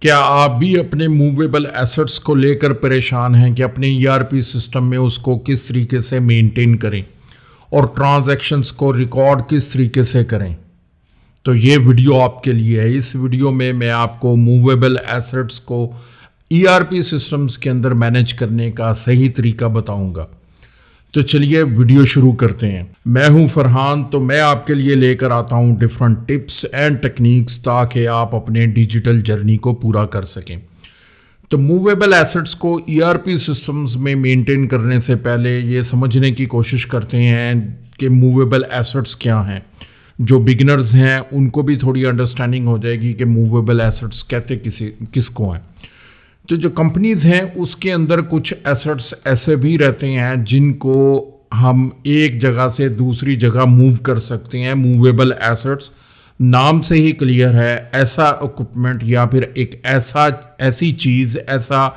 کیا آپ بھی اپنے موویبل ایسٹس کو لے کر پریشان ہیں کہ اپنے ERP سسٹم میں اس کو کس طریقے سے مینٹین کریں اور ٹرانزیکشنز کو ریکارڈ کس طریقے سے کریں؟ تو یہ ویڈیو آپ کے لیے ہے۔ اس ویڈیو میں آپ کو موویبل ایسٹس کو ERP سسٹمز کے اندر مینیج کرنے کا صحیح طریقہ بتاؤں گا۔ تو چلیے ویڈیو شروع کرتے ہیں۔ میں ہوں فرحان، تو میں آپ کے لیے لے کر آتا ہوں ڈیفرنٹ ٹپس اینڈ ٹیکنیکس تاکہ آپ اپنے ڈیجیٹل جرنی کو پورا کر سکیں۔ تو موویبل ایسٹس کو ERP سسٹمز میں مینٹین کرنے سے پہلے یہ سمجھنے کی کوشش کرتے ہیں کہ موویبل ایسٹس کیا ہیں۔ جو بگنرز ہیں ان کو بھی تھوڑی انڈرسٹینڈنگ ہو جائے گی کہ موویبل ایسٹس کہتے کس کو ہیں۔ تو جو کمپنیز ہیں اس کے اندر کچھ ایسٹس ایسے بھی رہتے ہیں جن کو ہم ایک جگہ سے دوسری جگہ موو کر سکتے ہیں۔ موویبل ایسٹس نام سے ہی کلیئر ہے، ایسا اکوپمنٹ یا پھر ایک ایسی چیز، ایسا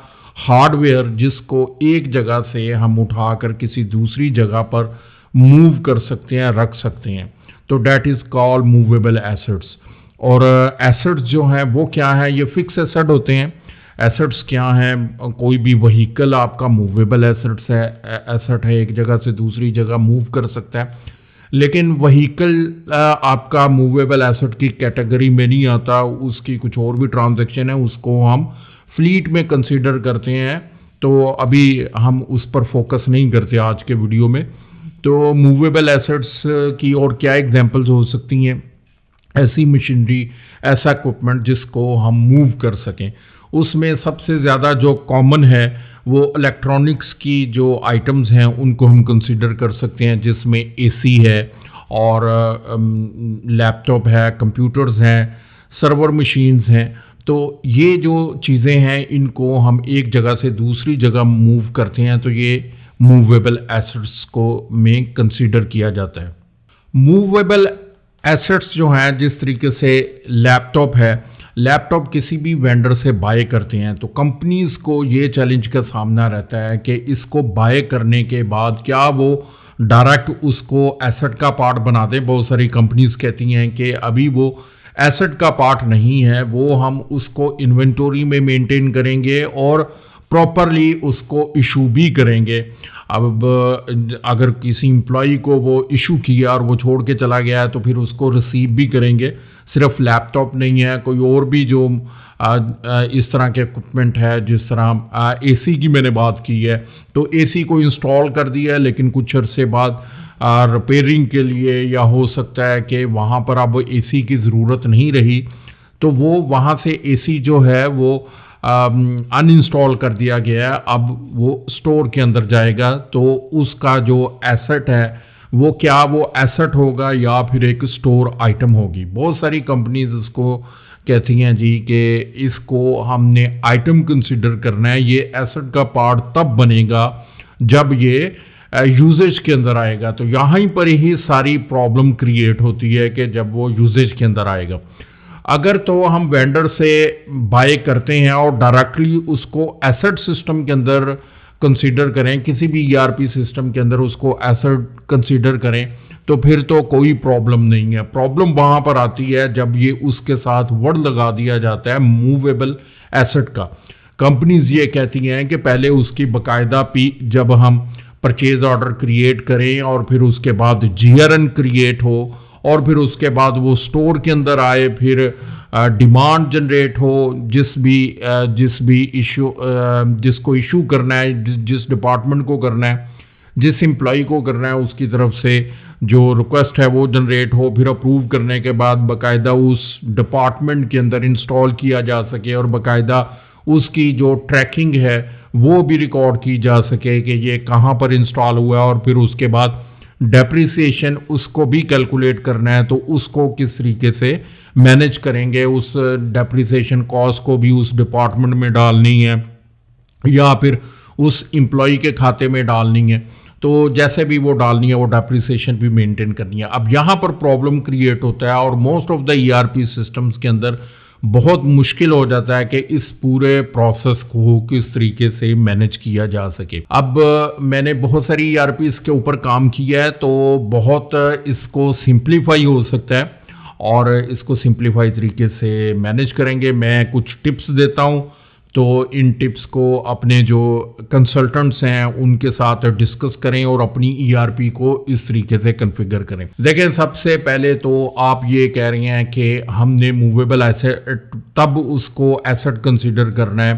ہارڈ ویئر جس کو ایک جگہ سے ہم اٹھا کر کسی دوسری جگہ پر موو کر سکتے ہیں، رکھ سکتے ہیں۔ تو that is call movable assets. اور ایسٹس جو ہیں وہ کیا ہے؟ یہ فکس ایسٹ ہوتے ہیں۔ ایسٹس کیا ہیں؟ کوئی بھی وہیکل آپ کا موویبل ایسٹ ہے، ایک جگہ سے دوسری جگہ موو کر سکتا ہے، لیکن وہیکل آپ کا موویبل ایسٹ کی کیٹیگری میں نہیں آتا، اس کی کچھ اور بھی ٹرانزیکشن ہے، اس کو ہم فلیٹ میں کنسیڈر کرتے ہیں۔ تو ابھی ہم اس پر فوکس نہیں کرتے آج کے ویڈیو میں۔ تو موویبل ایسٹس کی اور کیا ایگزامپلز ہو سکتی ہیں؟ ایسی مشینری، ایسا اکوپمنٹ جس کو ہم موو کر سکیں۔ اس میں سب سے زیادہ جو کامن ہے وہ الیکٹرانکس کی جو آئٹمز ہیں ان کو ہم کنسیڈر کر سکتے ہیں، جس میں AC ہے اور لیپ ٹاپ ہے، کمپیوٹرز ہیں، سرور مشینز ہیں۔ تو یہ جو چیزیں ہیں ان کو ہم ایک جگہ سے دوسری جگہ موو کرتے ہیں، تو یہ موویبل ایسٹس کو میں کنسیڈر کیا جاتا ہے۔ موویبل ایسٹس جو ہیں، جس طریقے سے لیپ ٹاپ ہے، لیپ ٹاپ کسی بھی وینڈر سے بائی کرتے ہیں تو کمپنیز کو یہ چیلنج کا سامنا رہتا ہے کہ اس کو بائی کرنے کے بعد کیا وہ ڈائریکٹ اس کو ایسٹ کا پارٹ بنا دیں۔ بہت ساری کمپنیز کہتی ہیں کہ ابھی وہ ایسٹ کا پارٹ نہیں ہے، وہ ہم اس کو انوینٹوری میں مینٹین کریں گے اور پراپرلی اس کو ایشو بھی کریں گے۔ اب اگر کسی امپلائی کو وہ ایشو کیا اور وہ چھوڑ کے چلا گیا ہے تو پھر اس کو ریسیو بھی کریں گے۔ صرف لیپ ٹاپ نہیں ہے، کوئی اور بھی جو اس طرح کے اکوپمنٹ ہے، جس طرح AC کی میں نے بات کی ہے، تو AC کو انسٹال کر دیا ہے لیکن کچھ عرصے بعد ریپیئرنگ کے لیے یا ہو سکتا ہے کہ وہاں پر اب AC کی ضرورت نہیں رہی، تو وہ وہاں سے AC جو ہے وہ ان انسٹال کر دیا گیا ہے، اب وہ اسٹور کے اندر جائے گا۔ تو اس کا جو ایسٹ ہے وہ کیا وہ ایسٹ ہوگا یا پھر ایک اسٹور آئٹم ہوگی؟ بہت ساری کمپنیز اس کو کہتی ہیں جی کہ اس کو ہم نے آئٹم کنسیڈر کرنا ہے، یہ ایسٹ کا پارٹ تب بنے گا جب یہ یوزیج کے اندر آئے گا۔ تو یہاں پر ہی ساری پرابلم کریٹ ہوتی ہے کہ جب وہ یوزیج کے اندر آئے گا۔ اگر تو ہم وینڈر سے بائی کرتے ہیں اور ڈائریکٹلی اس کو ایسٹ سسٹم کے اندر کنسیڈر کریں، کسی بھی ERP سسٹم کے اندر اس کو ایسٹ کنسیڈر کریں، تو پھر تو کوئی پرابلم نہیں ہے۔ پرابلم وہاں پر آتی ہے جب یہ اس کے ساتھ ورڈ لگا دیا جاتا ہے موویبل ایسٹ کا۔ کمپنیز یہ کہتی ہیں کہ پہلے اس کی باقاعدہ جب ہم پرچیز آرڈر کریٹ کریں اور پھر اس کے بعد GRN کریٹ ہو اور پھر اس کے بعد وہ سٹور کے اندر آئے، پھر ڈیمانڈ جنریٹ ہو، جس کو ایشو کرنا ہے، جس ڈپارٹمنٹ کو کرنا ہے، جس امپلائی کو کرنا ہے، اس کی طرف سے جو ریکویسٹ ہے وہ جنریٹ ہو، پھر اپروو کرنے کے بعد باقاعدہ اس ڈپارٹمنٹ کے اندر انسٹال کیا جا سکے اور باقاعدہ اس کی جو ٹریکنگ ہے وہ بھی ریکارڈ کی جا سکے کہ یہ کہاں پر انسٹال ہوا ہے، اور پھر اس کے بعد ڈیپریسیشن اس کو بھی کیلکولیٹ کرنا ہے، تو اس کو کس طریقے سے مینیج کریں گے، اس ڈیپریسیشن کاسٹ کو بھی اس ڈپارٹمنٹ میں ڈالنی ہے یا پھر اس امپلائی کے کھاتے میں ڈالنی ہے، تو جیسے بھی وہ ڈالنی ہے وہ ڈیپریسیشن بھی مینٹین کرنی ہے۔ اب یہاں پر پرابلم کریٹ ہوتا ہے اور most of the ERP systems کے اندر بہت مشکل ہو جاتا ہے کہ اس پورے پروسیس کو کس طریقے سے مینج کیا جا سکے. اب میں نے بہت ساری ERPs کے اوپر کام کیا ہے تو بہت اس کو سمپلیفائی ہو سکتا ہے اور اس کو سمپلیفائی طریقے سے مینج کریں گے. میں کچھ ٹپس دیتا ہوں تو ان ٹپس کو اپنے جو کنسلٹنٹس ہیں ان کے ساتھ ڈسکس کریں اور اپنی ERP کو اس طریقے سے کنفیگر کریں. دیکھیں سب سے پہلے تو آپ یہ کہہ رہے ہیں کہ ہم نے موویبل ایسٹ تب اس کو ایسٹ کنسیڈر کرنا ہے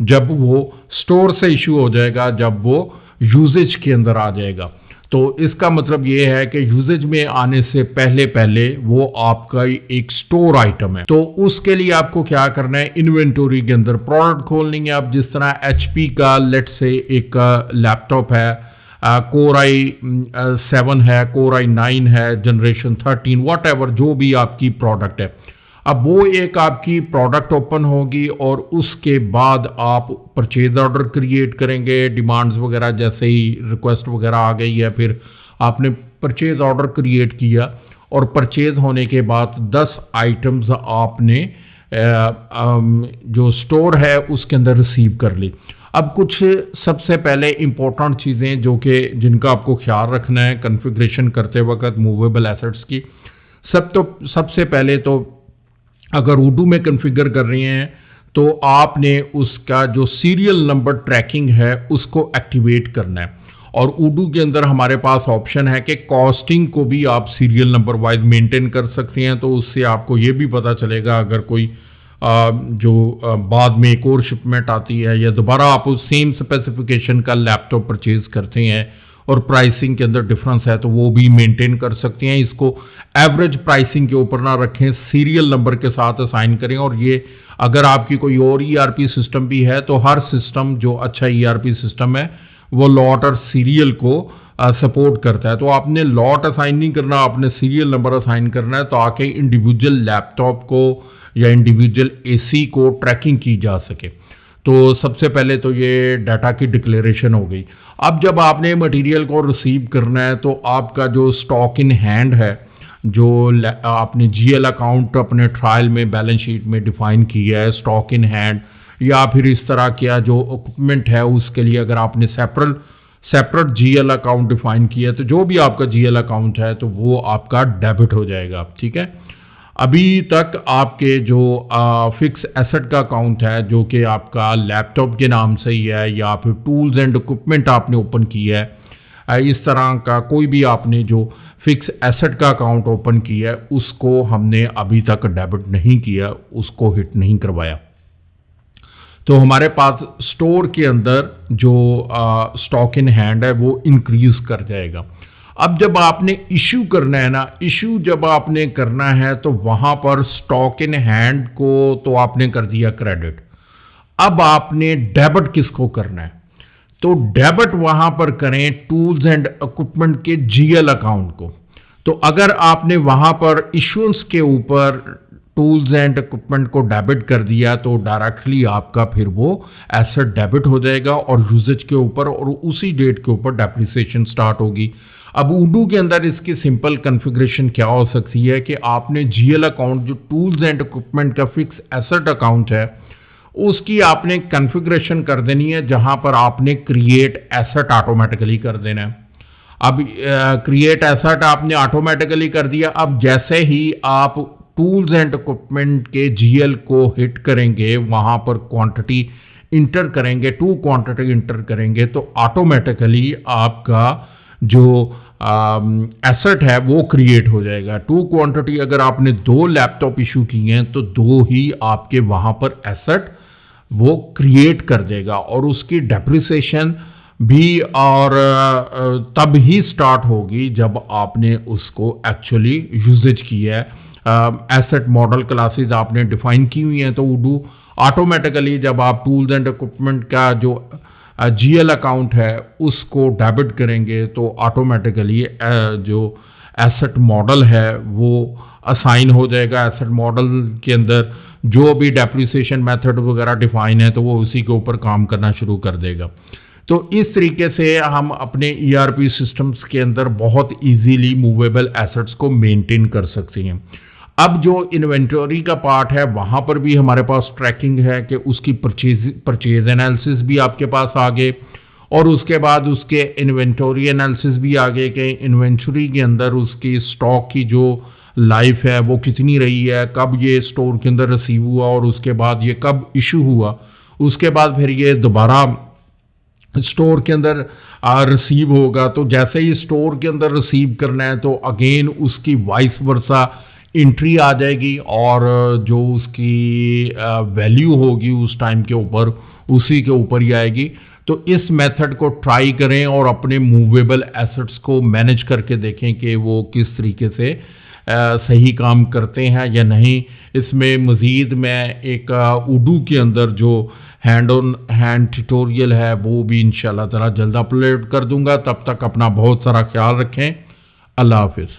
جب وہ سٹور سے ایشو ہو جائے گا, جب وہ یوزیج کے اندر آ جائے گا. تو اس کا مطلب یہ ہے کہ یوزیج میں آنے سے پہلے وہ آپ کا ایک سٹور آئٹم ہے. تو اس کے لیے آپ کو کیا کرنا ہے, انوینٹوری کے اندر پروڈکٹ کھولنی ہے. اب جس طرح HP کا لیٹ سے ایک لیپ ٹاپ ہے, Core i7 ہے, Core i9 ہے, جنریشن 13 واٹ ایور جو بھی آپ کی پروڈکٹ ہے. اب وہ ایک آپ کی پروڈکٹ اوپن ہوگی اور اس کے بعد آپ پرچیز آرڈر کریٹ کریں گے. ڈیمانڈز وغیرہ جیسے ہی ریکویسٹ وغیرہ آ گئی ہے, پھر آپ نے پرچیز آرڈر کریٹ کیا اور پرچیز ہونے کے بعد 10 آئٹمز آپ نے جو سٹور ہے اس کے اندر ریسیو کر لی. اب کچھ سب سے پہلے امپورٹنٹ چیزیں جو کہ جن کا آپ کو خیال رکھنا ہے کنفیگریشن کرتے وقت موویبل ایسٹس کی. سب سے پہلے تو اگر اڈو میں کنفیگر کر رہے ہیں تو آپ نے اس کا جو سیریل نمبر ٹریکنگ ہے اس کو ایکٹیویٹ کرنا ہے. اور اڈو کے اندر ہمارے پاس آپشن ہے کہ کاسٹنگ کو بھی آپ سیریل نمبر وائز مینٹین کر سکتے ہیں. تو اس سے آپ کو یہ بھی پتا چلے گا اگر کوئی جو بعد میں ایک اور شپمنٹ آتی ہے یا دوبارہ آپ اس سیم اسپیسیفیکیشن کا لیپ ٹاپ پرچیز کرتے ہیں اور پرائسنگ کے اندر ڈفرنس ہے تو وہ بھی مینٹین کر سکتے ہیں. اس کو ایوریج پرائسنگ کے اوپر نہ رکھیں, سیریل نمبر کے ساتھ اسائن کریں. اور یہ اگر آپ کی کوئی اور ERP سسٹم بھی ہے تو ہر سسٹم جو اچھا ERP سسٹم ہے وہ لاٹ اور سیریل کو سپورٹ کرتا ہے. تو آپ نے لاٹ اسائن نہیں کرنا, آپ نے سیریل نمبر اسائن کرنا ہے تاکہ انڈیویجول لیپ ٹاپ کو یا انڈیویجول AC کو ٹریکنگ کی جا سکے. تو سب سے پہلے تو یہ ڈیٹا کی ڈکلیریشن ہو گئی. اب جب آپ نے مٹیریل کو ریسیو کرنا ہے تو آپ کا جو سٹاک ان ہینڈ ہے, جو آپ نے GL اکاؤنٹ اپنے ٹرائل میں بیلنس شیٹ میں ڈیفائن کیا ہے سٹاک ان ہینڈ, یا پھر اس طرح کیا جو اکوپمنٹ ہے اس کے لیے اگر آپ نے سیپریٹ GL اکاؤنٹ ڈیفائن کیا ہے تو جو بھی آپ کا GL اکاؤنٹ ہے تو وہ آپ کا ڈیبٹ ہو جائے گا. ٹھیک ہے. ابھی تک آپ کے جو فکس ایسٹ کا اکاؤنٹ ہے جو کہ آپ کا لیپ ٹاپ کے نام سے ہی ہے یا پھر ٹولز اینڈ اکوپمنٹ آپ نے اوپن کیا ہے, اس طرح کا کوئی بھی آپ نے جو فکس ایسٹ کا اکاؤنٹ اوپن کیا ہے اس کو ہم نے ابھی تک ڈیبٹ نہیں کیا, اس کو ہٹ نہیں کروایا. تو ہمارے پاس سٹور کے اندر جو سٹاک ان ہینڈ ہے وہ انکریز کر جائے گا. اب جب آپ نے ایشو کرنا ہے نا, ایشو جب آپ نے کرنا ہے تو وہاں پر سٹاک ان ہینڈ کو تو آپ نے کر دیا کریڈٹ. اب آپ نے ڈیبٹ کس کو کرنا ہے, تو ڈیبٹ وہاں پر کریں ٹولز اینڈ اکوپمنٹ کے GL اکاؤنٹ کو. تو اگر آپ نے وہاں پر ایشوئنس کے اوپر ٹولز اینڈ اکوپمنٹ کو ڈیبٹ کر دیا تو ڈائریکٹلی آپ کا پھر وہ ایسٹ ڈیبٹ ہو جائے گا اور یوزیج کے اوپر اور اسی ڈیٹ کے اوپر ڈیپریسیشن سٹارٹ ہوگی. اب اڈو کے اندر اس کی سمپل کنفیگریشن کیا ہو سکتی ہے کہ آپ نے GL اکاؤنٹ جو ٹولز اینڈ اکوپمنٹ کا فکس ایسٹ اکاؤنٹ ہے اس کی آپ نے کنفیگریشن کر دینی ہے جہاں پر آپ نے کریٹ ایسٹ آٹومیٹیکلی کر دینا ہے. اب کریٹ ایسٹ آپ نے آٹومیٹیکلی کر دیا. اب جیسے ہی آپ ٹولز اینڈ اکوپمنٹ کے GL کو ہٹ کریں گے, وہاں پر کوانٹٹی انٹر کریں گے, 2 کوانٹٹی انٹر کریں گے تو آٹومیٹیکلی آپ کا جو ایسٹ ہے وہ کریٹ ہو جائے گا. 2 کوانٹٹی اگر آپ نے 2 لیپ ٹاپ ایشو کیے ہیں تو 2 ہی آپ کے وہاں پر ایسٹ وہ کریٹ کر دے گا اور اس کی ڈیپریسیشن بھی اور تب ہی سٹارٹ ہوگی جب آپ نے اس کو ایکچولی یوزیج کیا ہے. ایسٹ ماڈل کلاسز آپ نے ڈیفائن کی ہوئی ہیں تو اڈو آٹومیٹیکلی جب آپ ٹولز اینڈ اکوپمنٹ کا جو GL اکاؤنٹ ہے اس کو ڈیبٹ کریں گے تو آٹومیٹیکلی جو ایسٹ ماڈل ہے وہ اسائن ہو جائے گا. ایسٹ ماڈل کے اندر جو بھی ڈیپریسیشن میتھڈ وغیرہ ڈیفائن ہے تو وہ اسی کے اوپر کام کرنا شروع کر دے گا. تو اس طریقے سے ہم اپنے ERP سسٹمز کے اندر بہت ایزیلی موویبل ایسٹس کو مینٹین کر سکتے ہیں. اب جو انوینٹوری کا پارٹ ہے وہاں پر بھی ہمارے پاس ٹریکنگ ہے کہ اس کی پرچیز انالیسس بھی آپ کے پاس آگے، اور اس کے بعد اس کے انوینٹوری انالیسس بھی آگے کہ انوینٹوری کے اندر اس کی سٹاک کی جو لائف ہے وہ کتنی رہی ہے، کب یہ سٹور کے اندر ریسیو ہوا اور اس کے بعد یہ کب ایشو ہوا، اس کے بعد پھر یہ دوبارہ سٹور کے اندر ریسیو ہوگا، تو جیسے ہی سٹور کے اندر ریسیو کرنا ہے تو اگین اس کی وائس ورسا انٹری آ جائے گی، اور جو اس کی ویلیو ہوگی اس ٹائم کے اوپر اسی کے اوپر ہی آئے گی۔ تو اس میتھڈ کو ٹرائی کریں اور اپنے موویبل ایسٹس کو مینج کر کے دیکھیں کہ وہ کس طریقے سے صحیح کام کرتے ہیں یا نہیں۔ اس میں مزید میں ایک اردو کے اندر جو ہینڈ آن ہینڈ ٹیوٹوریل ہے وہ بھی انشاءاللہ تعالی جلد اپلوڈ کر دوں گا۔ تب تک اپنا بہت سارا خیال رکھیں۔ اللہ حافظ۔